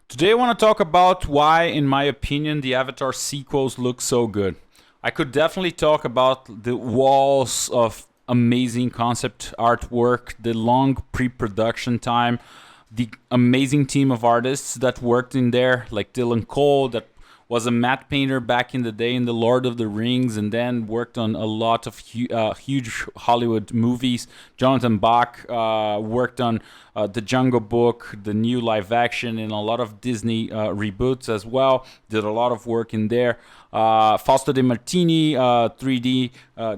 Today I want to talk about why, in my opinion, the Avatar sequels look so good. I could definitely talk about the walls of amazing concept artwork, the long pre-production time, the amazing team of artists that worked in there, like Dylan Cole, that was a matte painter back in the day in The Lord of the Rings, and then worked on a lot of huge Hollywood movies. Jonathan Bach worked on The Jungle Book, the new live action, and a lot of Disney reboots as well. Did a lot of work in there. Fausto De Martini, 3D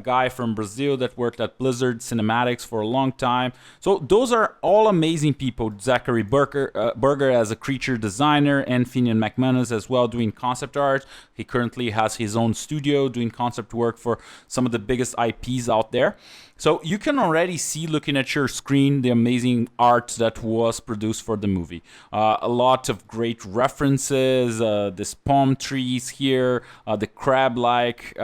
guy from Brazil that worked at Blizzard Cinematics for a long time. So those are all amazing people. Zachary Berger as a creature designer, and Finnian MacManus as well doing concept art. He currently has his own studio doing concept work for some of the biggest IPs out there. So you can already see, looking at your screen, the amazing art that was produced for the movie. A lot of great references, this palm trees here, the crab-like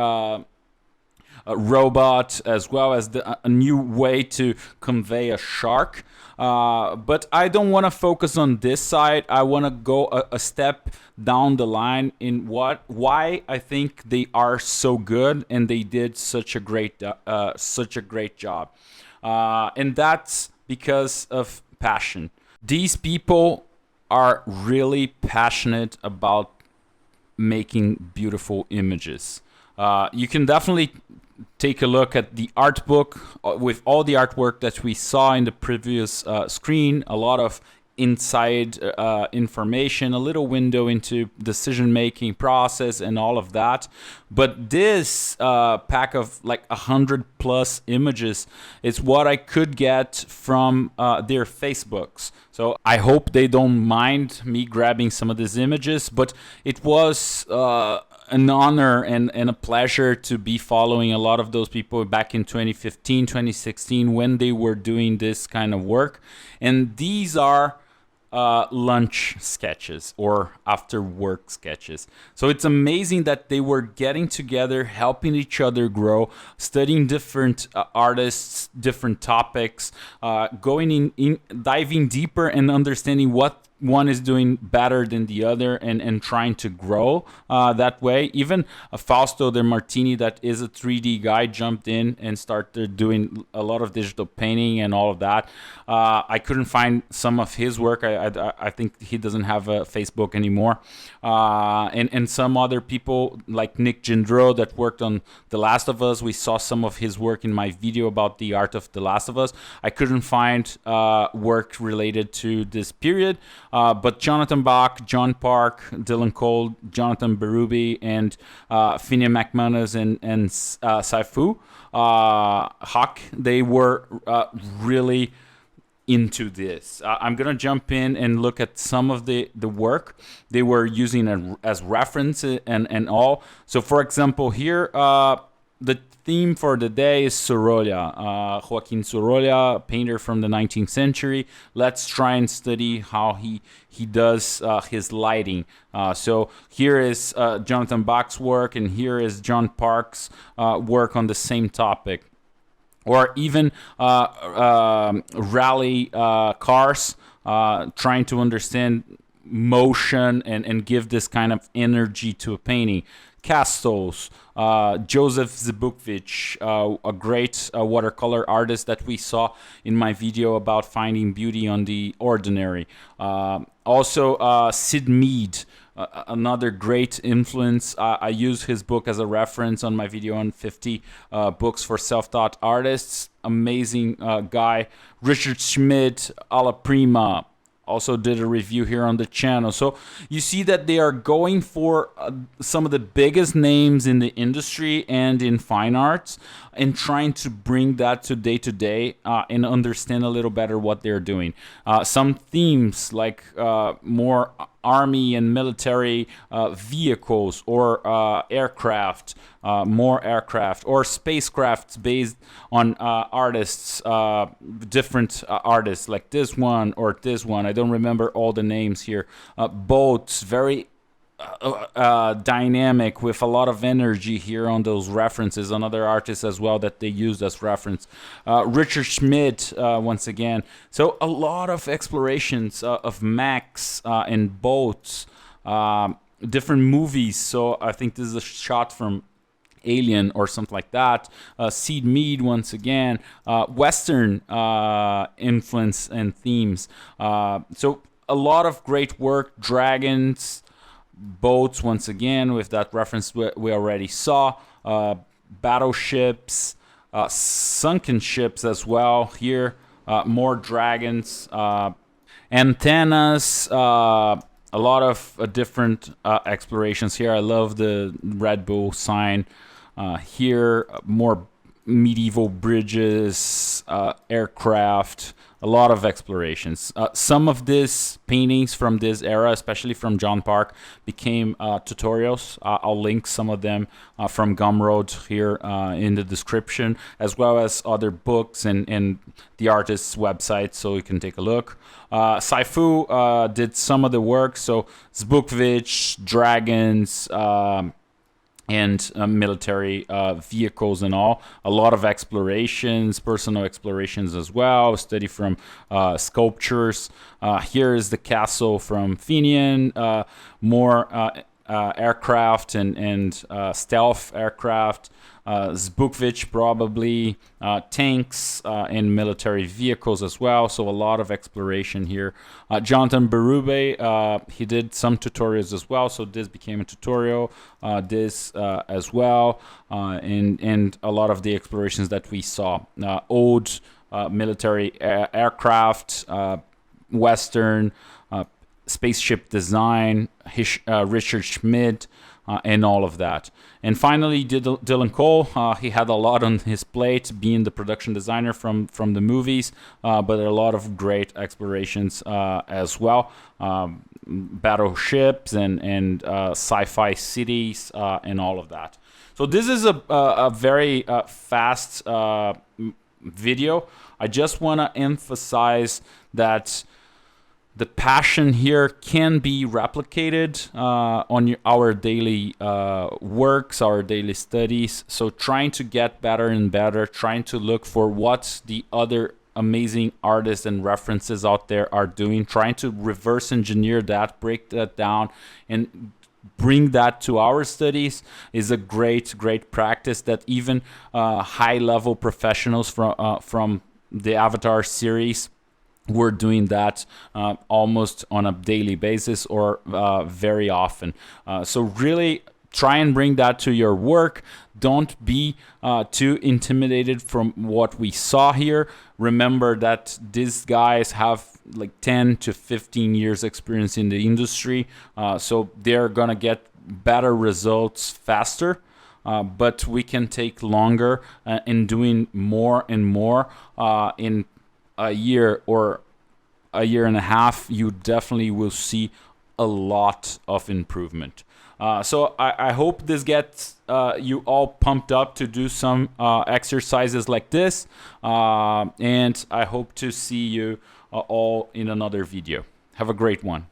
robot, as well as a new way to convey a shark. But I don't want to focus on this side. I want to go a step down the line in why I think they are so good and they did such a great job. And that's because of passion. These people are really passionate about making beautiful images. You can definitely take a look at the art book with all the artwork that we saw in the previous screen. A lot of inside information, a little window into decision-making process and all of that. But this pack of like 100+ images is what I could get from their Facebooks. So I hope they don't mind me grabbing some of these images, but it was an honor and a pleasure to be following a lot of those people back in 2015, 2016, when they were doing this kind of work. And these are lunch sketches or after work sketches. So it's amazing that they were getting together, helping each other grow, studying different artists, different topics, going in, diving deeper and understanding what one is doing better than the other, and trying to grow that way. Even Fausto De Martini, that is a 3D guy, jumped in and started doing a lot of digital painting and all of that. I couldn't find some of his work. I think he doesn't have a Facebook anymore. And some other people like Nick Gendreau that worked on The Last of Us. We saw some of his work in my video about the art of The Last of Us. I couldn't find work related to this period. But Jonathan Bach, John Park, Dylan Cole, Jonathan Berube, and Finnian MacManus and Saiful Haque, they were really into this. I'm gonna jump in and look at some of the work they were using as reference and all. So for example here, the theme for the day is Sorolla, Joaquin Sorolla, painter from the 19th century. Let's try and study how he does his lighting. So here is Jonathan Bach's work, and here is John Park's work on the same topic. Or even rally cars, trying to understand motion and give this kind of energy to a painting. Castles, Joseph Zbukvich, a great watercolor artist that we saw in my video about finding beauty on the ordinary. Also, Sid Mead, another great influence. I use his book as a reference on my video on 50 books for self-taught artists. Amazing guy. Richard Schmidt, Alla Prima, also did a review here on the channel. So you see that they are going for some of the biggest names in the industry and in fine arts, and trying to bring that to day and understand a little better what they're doing. Some themes like more army and military vehicles, or aircraft, more aircraft, or spacecrafts based on artists, different artists like this one or this one. I don't remember all the names here. Boats, very dynamic with a lot of energy here on those references on other artists as well that they used as reference. Richard Schmidt, once again. So a lot of explorations of Macs and boats, different movies. So I think this is a shot from Alien or something like that. Seed Mead, once again. Western influence and themes. So a lot of great work. Dragons, boats, once again, with that reference we already saw. Battleships, sunken ships as well here. More dragons. Antennas, a lot of different explorations here. I love the Red Bull sign here. More medieval bridges, aircraft, a lot of explorations. Some of these paintings from this era, especially from John Park, became tutorials. I'll link some of them from Gumroad here in the description, as well as other books and the artist's website, so you can take a look. Saiful did some of the work, so Zbukvich, dragons, and military vehicles and all. A lot of explorations, personal explorations as well. Study from sculptures. Here is the castle from Finnian. More aircraft and stealth aircraft. Zbukvich probably, tanks and military vehicles as well, so a lot of exploration here. Jonathan Berube, he did some tutorials as well, so this became a tutorial, this as well, and a lot of the explorations that we saw. Old military aircraft, Western, spaceship design, Richard Schmidt, and all of that. And finally, Dylan Cole, he had a lot on his plate, being the production designer from the movies, but a lot of great explorations as well. Battleships and sci-fi cities and all of that. So this is a very fast video. I just want to emphasize that the passion here can be replicated on our daily works, our daily studies. So trying to get better and better, trying to look for what the other amazing artists and references out there are doing, trying to reverse engineer that, break that down, and bring that to our studies is a great practice that even high-level professionals from the Avatar series we're doing that almost on a daily basis or very often. So really try and bring that to your work. Don't be too intimidated from what we saw here. Remember that these guys have like 10 to 15 years experience in the industry. So they're going to get better results faster. But we can take longer in doing more and more in a year or a year and a half. You definitely will see a lot of improvement. So I hope this gets you all pumped up to do some exercises like this. And I hope to see you all in another video. Have a great one.